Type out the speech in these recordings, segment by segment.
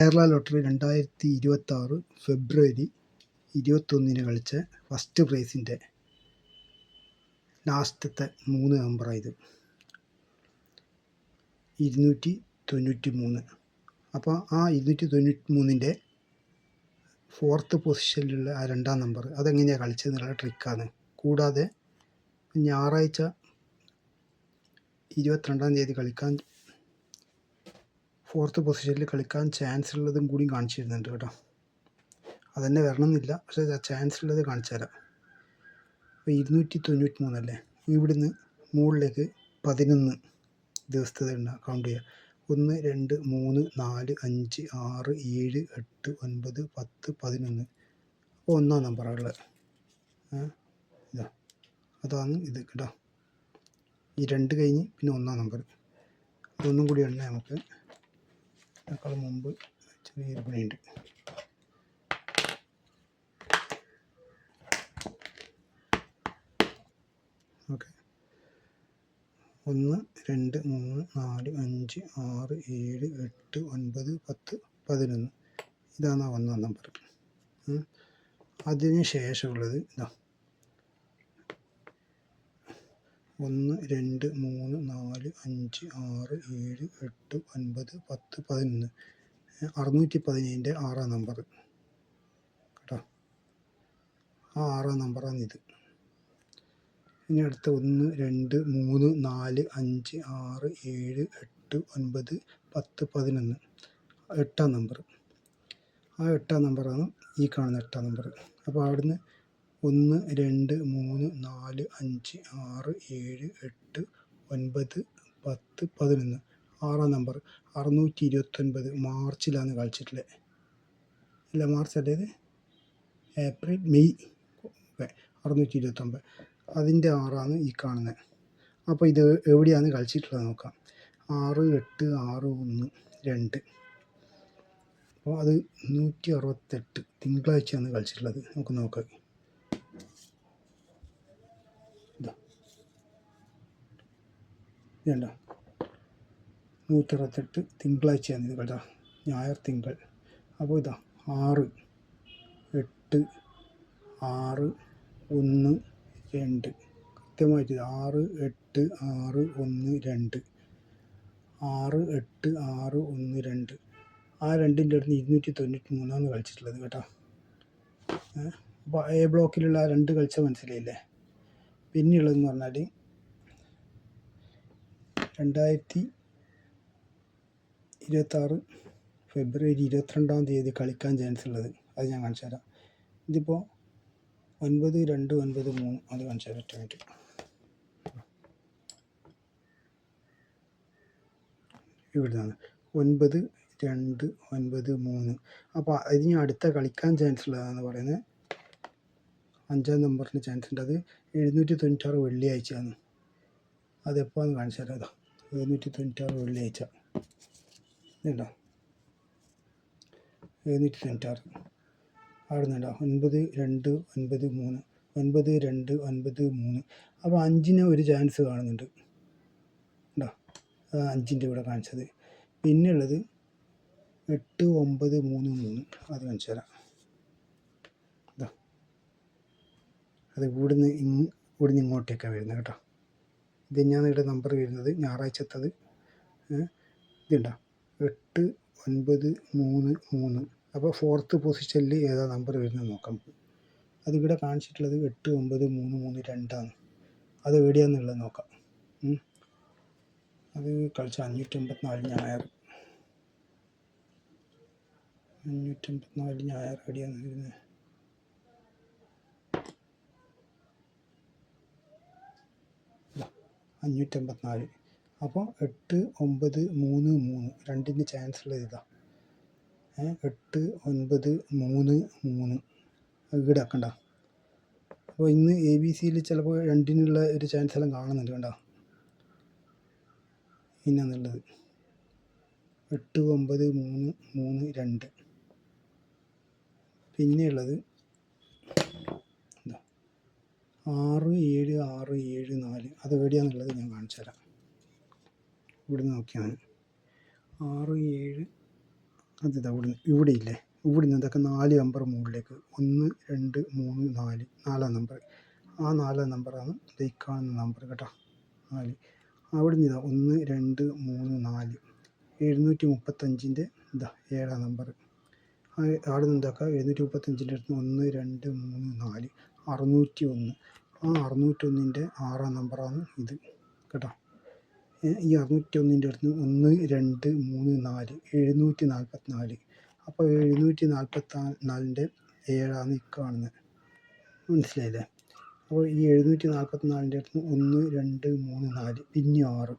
Kerala lottery 2026 ഫെബ്രുവരി 21 കളിച്ച first പ്രൈസിൻ്റെ ലാസ്റ്റത്തെ 3 നമ്പറായത് 293. അപ്പോൾ ആ 293ൻ്റെ ഫോർത്ത് പൊസിഷനിലുള്ള ആ 2ാം നമ്പർ അതെങ്ങനെയാണ് കളിച്ചതെന്നുള്ള ട്രിക്കാണ്. കൂടാതെ ഞായറാഴ്ച 22-ാം തീയതി കളിക്കാൻ ഫോർത്ത് പൊസിഷനിൽ കളിക്കാൻ ചാൻസ് ഉള്ളതും കൂടി കാണിച്ചു തരുന്നുണ്ട് കേട്ടോ. അതന്നെ വരണമെന്നില്ല, പക്ഷേ ചാൻസ് ഉള്ളത് കാണിച്ചു തരാം. അപ്പോൾ 293 അല്ലേ, ഇവിടുന്ന് മുകളിലേക്ക് 11 ദിവസത്തെ കൗണ്ട് ചെയ്യുക. 1 2 3 4 5 6 7 8 9 10 11. അപ്പോൾ 1ാം നമ്പറാണുള്ളത്. ഇതാ അതാണ് ഇത് കേട്ടോ. ഈ 2 കഴിഞ്ഞ് പിന്നെ 1ാം നമ്പർ. അതൊന്നും കൂടി എണ്ണ നമുക്ക് അതിനേക്കാൾ മുമ്പ് ചെറിയൊരു പണിയുണ്ട്. ഓക്കെ, 1 2 3 4 5 6 7 8 9 10 11. ഇതാണ് 1ാം നമ്പർ. അതിന് ശേഷമുള്ളത് ഇതാ 1 2 3 4 5 6 7 8 9 10 11. 617ൻ്റെ 6ാം നമ്പർ കേട്ടോ. ആ 6ാം നമ്പറാണിത്. ഇനി അടുത്ത 1 2 3 4 5 6 7 8 9 10 11. 8ാം നമ്പർ. ആ 8ാം നമ്പറാണ് ഈ കാണുന്ന 8ാം നമ്പർ. അപ്പോൾ അവിടുന്ന് 1 2 3 4 5 6 7 8 9 10 11. 6ാം നമ്പർ 629 മാർച്ചിലാണ് കളിച്ചിട്ടുള്ളത്. ഇല്ല, മാർച്ച് അല്ലേ, ഏപ്രിൽ മെയ് 629. അതിൻ്റെ 6ആണ് ഈ കാണുന്നത്. അപ്പോൾ ഇത് എവിടെയാണ് കളിച്ചിട്ടുള്ളത് നോക്കാം. 6 8 6 1 2. അപ്പോൾ അത് 168 തിങ്കളാഴ്ചയാണ് കളിച്ചിട്ടുള്ളത്. നമുക്ക് നോക്കാം. ഇതല്ല, 168 തിങ്കളാഴ്ചയാണ് ഇത് കേട്ടോ, ഞായർ തിങ്കൾ. അപ്പോൾ ഇതാ 6 8 6 1 2. കൃത്യമായിട്ട് 6 8 6 1 2. 6 8 6 1 2. ആ 2ൻ്റെ അടുത്ത് 293 കളിച്ചിട്ടുള്ളത് കേട്ടോ. അപ്പോൾ എ ബ്ലോക്കിലുള്ള ആ 2 കളിച്ച മനസ്സിലായില്ലേ. പിന്നെയുള്ളതെന്ന് പറഞ്ഞാൽ 2026 ഫെബ്രുവരി 22-ാം തീയതി കളിക്കാൻ ചാൻസ് ഉള്ളത് അത് ഞാൻ കാണിച്ചു തരാം. ഇതിപ്പോൾ 9 2 9 3 അത് കാണിച്ചു തരാം. ഒറ്റ മിനിറ്റ്. ഇവിടുന്നാണ് 9 2 9 3. അപ്പോൾ ഇതിന് അടുത്ത കളിക്കാൻ ചാൻസ് ഉള്ളതാണെന്ന് പറയുന്നത് 5ാം നമ്പറിന് ചാൻസ് ഉണ്ട്. അത് 796 വെള്ളിയാഴ്ചയാണ്. അതെപ്പോഴാന്ന് കാണിച്ചു തരാം. അതാ 796 വെള്ളിയാഴ്ച. ഇതുണ്ടോ 796. അവിടെ നിന്നുണ്ടോ 9 2 9 3 9 2 9 3. അപ്പോൾ 5ന് ഒരു ചാൻസ് കാണുന്നുണ്ട് ഉണ്ടോ, 5ൻ്റെ ഇവിടെ കാണിച്ചത്. പിന്നെയുള്ളത് 8 9 3 3. അത് കാണിച്ചു തരാം. ഇതാ അത് ഇവിടുന്ന് ഇങ്ങോട്ടേക്കാണ് വരുന്നത് കേട്ടോ. ഇത് തന്നെയാണ് ഇവിടെ നമ്പർ വരുന്നത്, ഞായറാഴ്ചത്തത്. ഇതുണ്ടോ 8 9 3 3. അപ്പോൾ ഫോർത്ത് പൊസിഷനിൽ ഏതാ നമ്പർ വരുന്നത് നോക്കാം. അതിവിടെ കാണിച്ചിട്ടുള്ളത് 8 9 3 3 2ആണ്. അത് എവിടെയാണെന്നുള്ളത് നോക്കാം. അത് കളിച്ച 584 ഞായർ. 584 ഞായർ എവിടെയാണ് വരുന്നത്? ഇല്ല, 584. അപ്പോൾ 8 9 3 3 2ൻ്റെ ചാൻസ് ഉള്ളത് ഇതാ. 8 9 3 3 ഇവിടെ ആക്കണ്ട. അപ്പോൾ ഇന്ന് ABC ചിലപ്പോൾ 2നുള്ള ഒരു ചാൻസ് എല്ലാം കാണുന്നുണ്ട് കണ്ടോ. ഇന്നാന്നുള്ളത് 8 9 3 3 2. പിന്നെയുള്ളത് 6 7 6 7 4. അത് എവിടെയാണെന്നുള്ളത് ഞാൻ കാണിച്ചു തരാം. ഇവിടെ നോക്കിയാണ് 6 7 അതിതാ ഇവിടെ ഇല്ലേ, ഇവിടെ നിന്ന് ഇതൊക്കെ 4 നമ്പർ മുകളിലേക്ക് 1 2 3 4 4 നമ്പർ. ആ 4 നമ്പറാണ് ഈ കാണുന്ന നമ്പർ കേട്ടോ, 4. അവിടെ നിന്ന് ഇതാ 1 2 3 4 735 ഇതാ 7 നമ്പർ. അവിടെ നിന്ന് ഇതാക്കുക 735 അടുത്ത് 1 2 3 4 601. ആ 601 6 നമ്പറാണ് ഇത് കേട്ടോ. ഈ 601 അടുത്ത് 1 2 3 4 744. അപ്പോൾ 744 7 ഈ കാണുന്നത്, മനസ്സിലായില്ലേ? അപ്പോൾ ഈ 744 അടുത്ത് 1 2 3 4 പിന്നെ 6,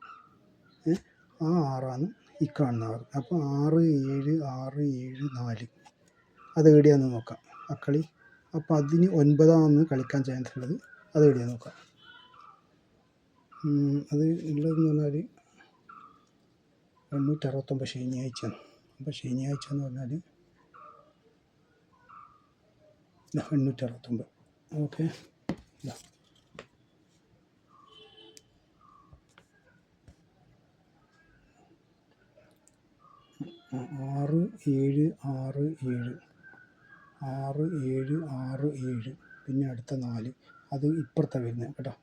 ആ 6 ഈ കാണുന്ന 6. അപ്പോൾ 6 7 6 7 4 അത് എവിടെയാണെന്ന് നോക്കാം ആ കളി. അപ്പോൾ അതിന് 9 കളിക്കാൻ ചാൻസ് ഉള്ളത്, അത് എവിടെയാണെന്ന് നോക്കാം. അത് ഉള്ളതെന്ന് പറഞ്ഞാൽ 869 ശനിയാഴ്ചയാണ്. അപ്പോൾ ശനിയാഴ്ച എന്ന് പറഞ്ഞാൽ 869. ഓക്കെ, 6 7 6 7 6 7 6 7 പിന്നെ അടുത്ത 4 അത് ഇപ്പുറത്തെ വരുന്നത് കേട്ടോ.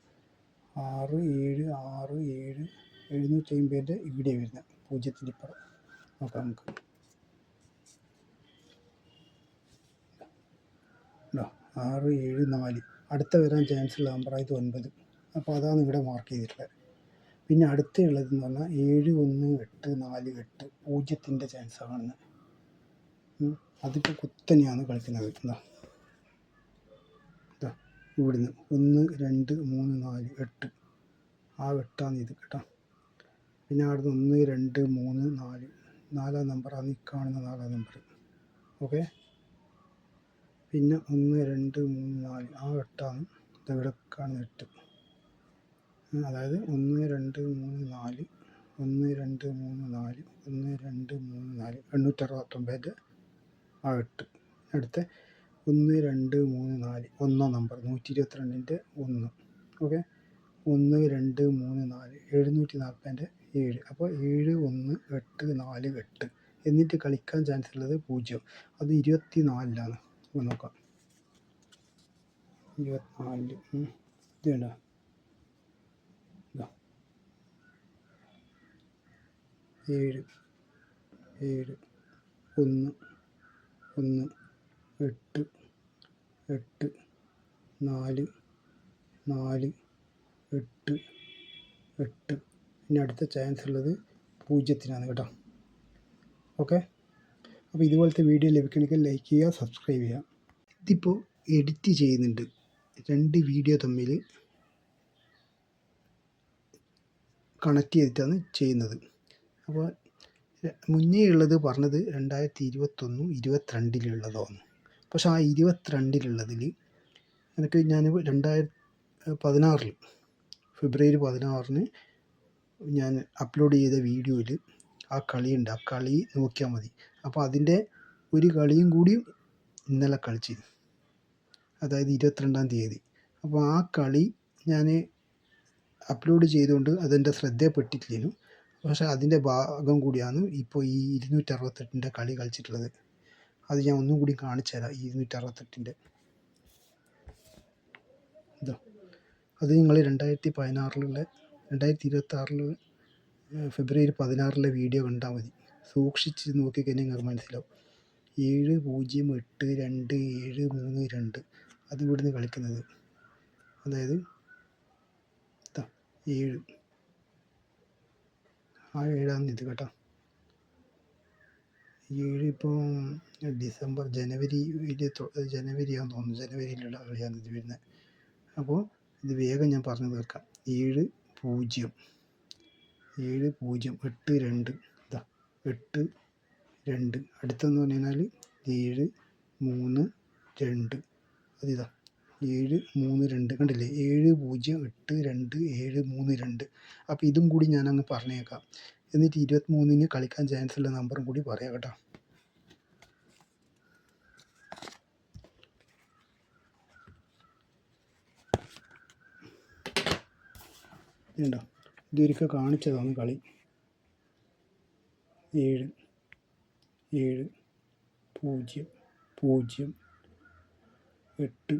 6 7 6 7 750 ഇവിടെ വരുന്നത്, 0-ൻ്റെ ഇപ്പുറം നോക്കാം നമുക്ക്. 6 7 4 അടുത്ത വരാൻ ചാൻസ് ഉള്ള നമ്പറായത് 9. അപ്പോൾ അതാണ് ഇവിടെ മാർക്ക് ചെയ്തിട്ടുള്ളത്. പിന്നെ അടുത്തുള്ളതെന്ന് പറഞ്ഞാൽ 7 1 8 4 8 0-ൻ്റെ ചാൻസാണ് കാണുന്നത്. അതിപ്പോൾ കുത്തനെയാണ് കളിക്കുന്നത്. ഇതാ ഇവിടുന്ന് 1 2 3 4 8 ആ 8ആണ് ഇത് കേട്ടോ. പിന്നെ അവിടുന്ന് 1 2 3 4 4 നമ്പറാണ് ഈ കാണുന്ന 4 നമ്പർ. ഓക്കെ, പിന്നെ 1 2 3 4 ആ 8ആണ് ഇവിടെ കാണുന്ന 8. അതായത് 1 2 3 4 1 2 3 4 1 2 3 4 869 ആ 8. അടുത്ത 1 2 3 4 1 നമ്പർ 122-ൻ്റെ 1. ഓക്കെ, 1 2 3 4 740 7. അപ്പോൾ 7 1 8 4 8 എന്നിട്ട് കളിക്കാൻ ചാൻസ് ഉള്ളത് 0. അത് 24-ലാണ്. നോക്കാം 24 ഇത് വേണ്ട 7 7 1 1 8 8 4 4 8 8. പിന്നെ അടുത്ത ചാൻസ് ഉള്ളത് 0-നാണ് കേട്ടോ. ഓക്കെ, അപ്പോൾ ഇതുപോലത്തെ വീഡിയോ ലഭിക്കണമെങ്കിൽ ലൈക്ക് ചെയ്യുക, സബ്സ്ക്രൈബ് ചെയ്യുക. ഇതിപ്പോൾ എഡിറ്റ് ചെയ്യുന്നുണ്ട്, 2 വീഡിയോ തമ്മിൽ കണക്ട് ചെയ്തിട്ടാണ് ചെയ്യുന്നത്. അപ്പോൾ മുന്നേ ഉള്ളത് പറഞ്ഞത് 2021 22-ലുള്ളതാണ്. പക്ഷേ ആ 22-ലുള്ളതിൽ എനിക്ക് ഞാൻ 2016 ഫെബ്രുവരി 16 ഞാൻ അപ്ലോഡ് ചെയ്ത വീഡിയോയിൽ ആ കളിയുണ്ട്, ആ കളി നോക്കിയാൽ മതി. അപ്പോൾ അതിൻ്റെ ഒരു കളിയും കൂടി ഇന്നലെ കളിച്ച്, അതായത് 22-ാം തീയതി. അപ്പോൾ ആ കളി ഞാൻ അപ്ലോഡ് ചെയ്തുകൊണ്ട് അതെൻ്റെ ശ്രദ്ധയിൽപ്പെട്ടിട്ടില്ലേനു. പക്ഷേ അതിൻ്റെ ഭാഗം കൂടിയാണ് ഇപ്പോൾ ഈ 268-ൻ്റെ കളി കളിച്ചിട്ടുള്ളത്. അത് ഞാൻ ഒന്നും കൂടി കാണിച്ചു തരാം. 268-ൻ്റെ ഇതോ, അത് നിങ്ങൾ 2016-ലുള്ള 2026 ഫെബ്രുവരി 16 വീഡിയോ കണ്ടാൽ മതി. സൂക്ഷിച്ച് നോക്കിക്കഴിഞ്ഞാൽ നിങ്ങൾക്ക് മനസ്സിലാവും. 7 0 8 2 7 3 2 അത് ഇവിടുന്ന് കളിക്കുന്നത്. അതായത് 7 ആ 7ആണ് ഇത് കേട്ടോ. 7 ഇപ്പോൾ ഡിസംബർ ജനുവരിയാണെന്ന് തോന്നുന്നു, ജനുവരിയിലുള്ള കളിയാണ് ഇത് വരുന്നത്. അപ്പോൾ ഇത് വേഗം ഞാൻ പറഞ്ഞു തീർക്കാം. 7 0 7 0 8 2 ഇതാ 8 2. അടുത്തെന്ന് പറഞ്ഞു കഴിഞ്ഞാൽ 7 3 2 അതിതാ 7 3 2 കണ്ടില്ലേ, 7 0 8 2 7 3 2. അപ്പോൾ ഇതും കൂടി ഞാനങ്ങ് പറഞ്ഞേക്കാം. എന്നിട്ട് 23-ന് കളിക്കാൻ ചാൻസ് ഉള്ള നമ്പറും കൂടി പറയാം കേട്ടോ. ഇതുണ്ടോ, ഇതൊരിക്കൽ കാണിച്ചതാണ് കളി. 7 7 0 0 8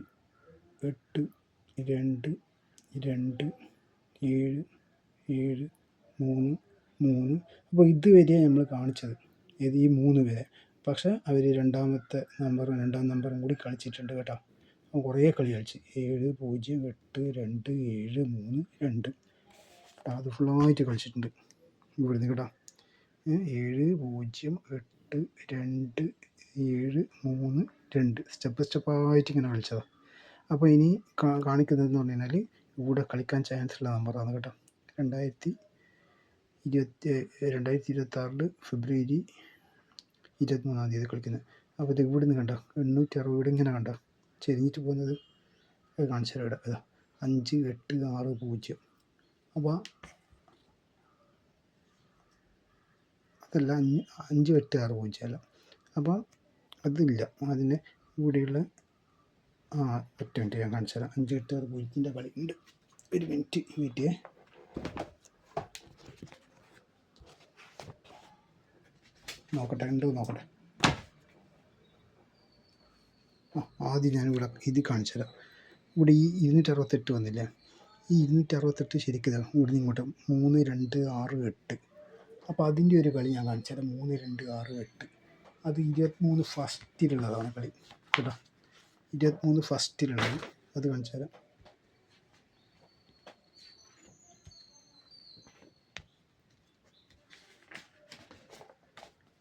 8 2 2 7 7 3 3. അപ്പോൾ ഇതുവരെ നമ്മൾ കാണിച്ചത് ഏത് ഈ 3 വരെ. പക്ഷേ അവർ രണ്ടാം നമ്പറും കൂടി കളിച്ചിട്ടുണ്ട് കേട്ടോ. അപ്പോൾ കുറേ കളി കളിച്ച് 7 0 8 2 7 3 2 അത് ഫുള്ളായിട്ട് കളിച്ചിട്ടുണ്ട് ഇവിടുന്ന് കേട്ടോ. 7 0 8 2 7 3 2 സ്റ്റെപ്പായിട്ട് ഇങ്ങനെ കളിച്ചതാണ്. അപ്പോൾ ഇനി കാണിക്കുന്നതെന്ന് പറഞ്ഞു കഴിഞ്ഞാൽ ഇവിടെ കളിക്കാൻ ചാൻസ് ഉള്ള നമ്പറാണ് കേട്ടോ. 2026 ഫെബ്രുവരി 23 കളിക്കുന്നത്. അപ്പോൾ ഇത് ഇവിടുന്ന് കണ്ടോ 860 ഇവിടെ ഇങ്ങനെ കണ്ടോ ചെരിഞ്ഞിട്ട് പോകുന്നത് അത് കാണിച്ചു തരാം. ഇവിടെ ഇതാ 5 8 6 0. അപ്പോൾ അതല്ല 5 8 6 0 അല്ല. അപ്പോൾ അതില്ല. അതിന് ഇവിടെയുള്ള ഒറ്റ മിനിറ്റ് ഞാൻ കാണിച്ചു തരാം. 5 8 6 0 കളി ഉണ്ട്. ഒരു മിനിറ്റ് വെയിറ്റ് ചെയ്യേ. നോക്കട്ടെ ഉണ്ടോ നോക്കട്ടെ. ആദ്യം ഞാനിവിടെ ഇത് കാണിച്ചു തരാം. ഇവിടെ ഈ 268 വന്നില്ലേ, ഈ 268 ശരിക്കും ഇവിടെ നിന്ന് ഇങ്ങോട്ട് 3 2 6 8. അപ്പോൾ അതിൻ്റെ ഒരു കളി ഞാൻ കാണിച്ചു തരാം. 3 2 6 8 അത് 23 ഫസ്റ്റിലുള്ളതാണ് കളി കേട്ടോ. 23 ഫസ്റ്റിലുള്ളത് അത് കാണിച്ചു തരാം.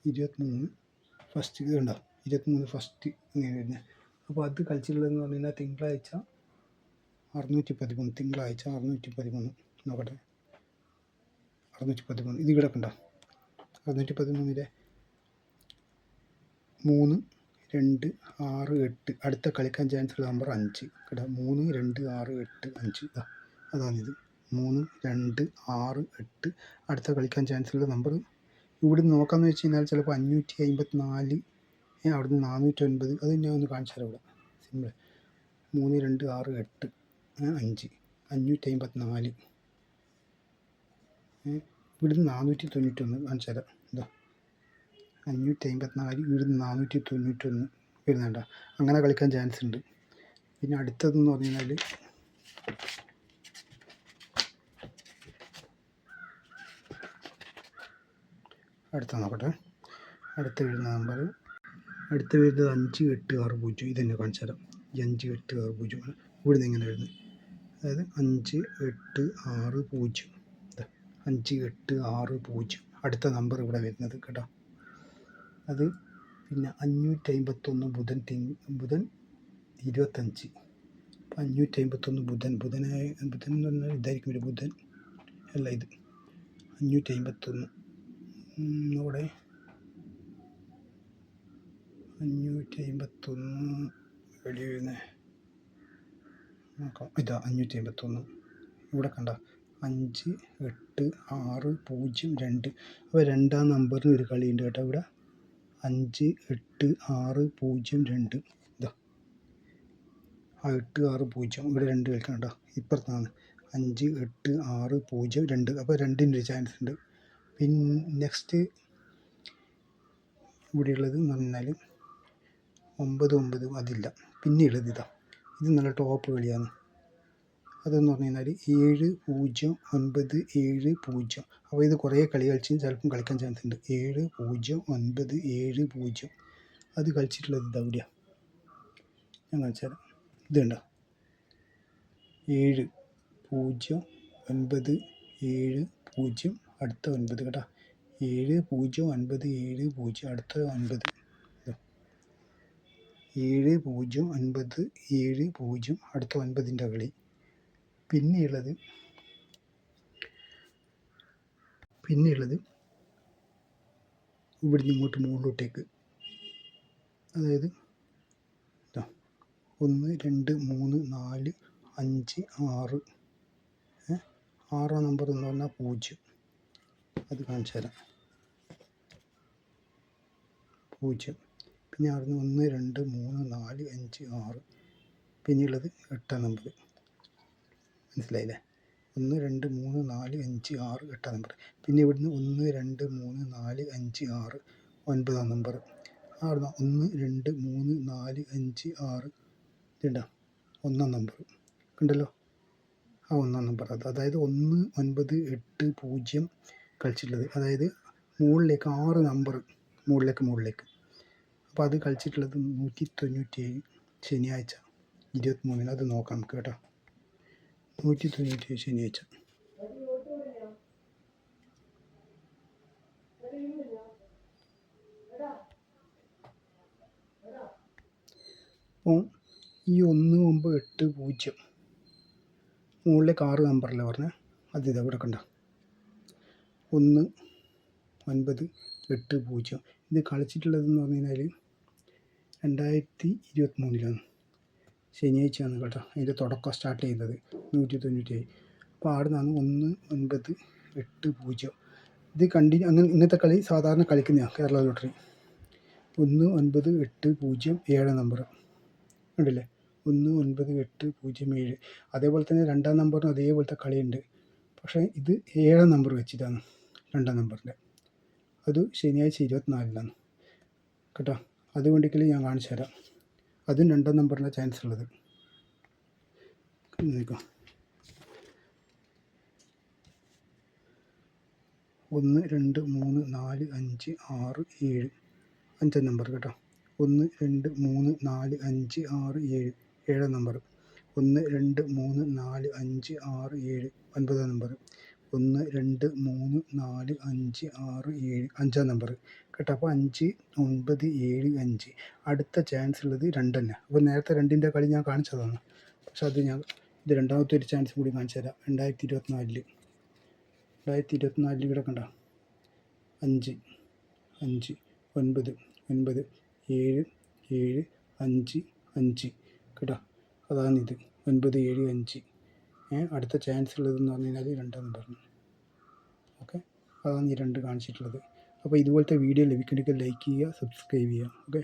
23 ഫസ്റ്റ് ഇത് കണ്ടോ 23 ഫസ്റ്റ് ഇങ്ങനെ വരുന്നത്. അപ്പോൾ അത് കളിച്ചിട്ടുള്ളതെന്ന് പറഞ്ഞു കഴിഞ്ഞാൽ തിങ്കളാഴ്ച 613 തിങ്കളാഴ്ച 613 നോക്കട്ടെ 613 ഇത് ഇവിടെ കണ്ടോ 613 3 2 6 8 അടുത്ത കളിക്കാൻ ചാൻസ് ഉള്ള നമ്പർ 5 കേട്ടോ. 3 2 6 8 5 അതാണിത് 3 2 6 8 അടുത്ത കളിക്കാൻ ചാൻസ് ഉള്ള നമ്പർ. ഇവിടെ നോക്കാമെന്ന് വെച്ച് കഴിഞ്ഞാൽ ചിലപ്പോൾ 554 അവിടുന്ന് 409 അത് ഞാൻ ഒന്ന് കാണിച്ചു തരാം. ഇവിടെ സിമ്പിൾ 3 2 6 8 5 554 ഇവിടുന്ന് 491 കാണിച്ചു തരാം. എന്താ 554 ഇവിടുന്ന് 491 വരുന്നുണ്ടോ. അങ്ങനെ കളിക്കാൻ ചാൻസ് ഉണ്ട്. പിന്നെ അടുത്തതെന്ന് പറഞ്ഞു കഴിഞ്ഞാൽ അടുത്ത നോക്കട്ടെ. അടുത്ത വരുന്ന നമ്പർ അടുത്ത വരുന്നത് 5 8 6 0 ഇതന്നെ കാണിച്ചു തരാം. 5 8 6 0 ഇവിടുന്ന് എങ്ങനെ വരുന്നത്, അതായത് 5 8 6 0 5 8 6 0 അടുത്ത നമ്പർ ഇവിടെ വരുന്നത് കേട്ടോ. അത് പിന്നെ 551 ബുധൻ 25 551 ബുധൻ എന്ന് പറഞ്ഞാൽ ഇതായിരിക്കും ഒരു ബുധൻ അല്ല ഇത് 551 ഇവിടെ 551 വെളി വരുന്നത് നോക്കാം. ഇതാ 551 ഇവിടെ കണ്ട 5 8 6 0 2. അപ്പോൾ രണ്ടാം നമ്പറിന് ഒരു കളിയുണ്ട് കേട്ടോ. ഇവിടെ 5 8 6 0 2 ഇതാ 8 6 0 ഇവിടെ 2 കളിക്കണം കേട്ടോ. ഇപ്പുറത്താണ് 5 8 6 0 2. അപ്പോൾ 2ൻ്റെ ഒരു ചാൻസ് ഉണ്ട്. പിന്നെ നെക്സ്റ്റ് ഇവിടെയുള്ളത് എന്ന് പറഞ്ഞാൽ 9 9 അതില്ല. പിന്നെയുള്ളത് ഇതാ ഇത് നല്ല ടോപ്പ് കളിയാണ്. അതെന്ന് പറഞ്ഞു കഴിഞ്ഞാൽ 7 0 9 7 0. അപ്പോൾ ഇത് കുറേ കളി കളിച്ച് ചിലപ്പം കളിക്കാൻ ചാൻസ് ഉണ്ട്. 7 0 9 7 0 അത് കളിച്ചിട്ടുള്ളത് ഇതാ എവിടെയാണ് ഞാൻ കാണിച്ചാൽ ഇതുണ്ടോ 7 0 9 7 0 അടുത്ത 9 കേട്ടോ. 7 0 9 7 0 അടുത്ത 9 7 0 9 7 0 അടുത്ത 9ൻ്റെ കളി. പിന്നെയുള്ളത് ഇവിടുന്ന് ഇങ്ങോട്ട് മുകളിലോട്ടേക്ക്, അതായത് 1 2 3 4 5 6 6ാം നമ്പർ എന്ന് പറഞ്ഞാൽ 0 അത് കാണിച്ചു തരാം. 0 പിന്നെ അവിടുന്ന് 1 2 3 4 5 6 പിന്നെയുള്ളത് 8ാം നമ്പർ മനസ്സിലായില്ലേ. 1 2 3 4 5 6 8ാം നമ്പർ. പിന്നെ ഇവിടുന്ന് 1 2 3 4 5 6 9-ാം നമ്പർ. അവിടുന്ന് 1 2 3 4 5 6 ഇതുണ്ടോ 1-ാം നമ്പർ ഉണ്ടല്ലോ. ആ 1-ാം നമ്പർ അതായത് 1 9 8 0 കളിച്ചിട്ടുള്ളത്. അതായത് മുകളിലേക്ക് 6 നമ്പർ മുകളിലേക്ക്. അപ്പോൾ അത് കളിച്ചിട്ടുള്ളത് 197 ശനിയാഴ്ച 23-ന്. അത് നോക്കാം നമുക്ക് കേട്ടോ. 197 ശനിയാഴ്ച. അപ്പോൾ ഈ 1 9 8 0 മുകളിലേക്ക് 6 നമ്പറല്ലേ പറഞ്ഞത്, അത് ഇതാ ഇവിടെ കണ്ട 1 9 8 0. ഇത് കളിച്ചിട്ടുള്ളതെന്ന് പറഞ്ഞു കഴിഞ്ഞാൽ 2023-ലാണ് ശനിയാഴ്ചയാണ് കേട്ടോ. അതിൻ്റെ തുടക്കം സ്റ്റാർട്ട് ചെയ്യുന്നത് 197. അപ്പോൾ അവിടെ നിന്നാണ് 1 9 8 0. ഇത് അങ്ങനെ ഇന്നത്തെ കളി സാധാരണ കളിക്കുന്നതാണ് കേരള ലോട്ടറി. 1 9 8 0 7 നമ്പർ ഉണ്ടല്ലേ. 1 9 8 0 7. അതേപോലെ തന്നെ 2-ാം നമ്പറിന് അതേപോലത്തെ കളിയുണ്ട്. പക്ഷേ ഇത് 7-ാം നമ്പർ വെച്ചിട്ടാണ് 2-ാം നമ്പറിൻ്റെ. അത് ശനിയാഴ്ച 24-ലാണ് കേട്ടോ. അത് വേണ്ടിക്കൽ ഞാൻ കാണിച്ചു തരാം. അതും 2-ാം നമ്പറിൻ്റെ ചാൻസ് ഉള്ളത്. നോക്കാം. 1 2 3 4 5 6 7 5-ാം നമ്പർ കേട്ടോ. 1 2 3 4 5 6 7 7-ാം നമ്പർ. 1 2 3 4 5 6 7 9-ാം നമ്പർ. 1 2 3 4 5 6 7 5-ാം നമ്പർ കേട്ടോ. അപ്പോൾ 5 9 7 5. അടുത്ത ചാൻസ് ഉള്ളത് 2 തന്നെ. അപ്പോൾ നേരത്തെ 2-ൻ്റെ കളി ഞാൻ കാണിച്ചതാണ്. പക്ഷെ അത് ഇത് 2-ാമത്തെ ഒരു ചാൻസ് കൂടി കാണിച്ചു തരാം. 2024 ഇവിടെ കണ്ട 5 5 9 9 7 7 5 5 കേട്ടോ. അതാണിത് 9 7 5. അടുത്ത ചാൻസ് ഉള്ളതെന്ന് പറഞ്ഞു കഴിഞ്ഞാൽ 2-ാം നമ്പറിന്. ഓക്കെ, അതാണ് ഈ 2 കാണിച്ചിട്ടുള്ളത്. അപ്പോൾ ഇതുപോലത്തെ വീഡിയോ ലഭിക്കണമെങ്കിൽ ലൈക്ക് ചെയ്യുക, സബ്സ്ക്രൈബ് ചെയ്യുക. ഓക്കെ.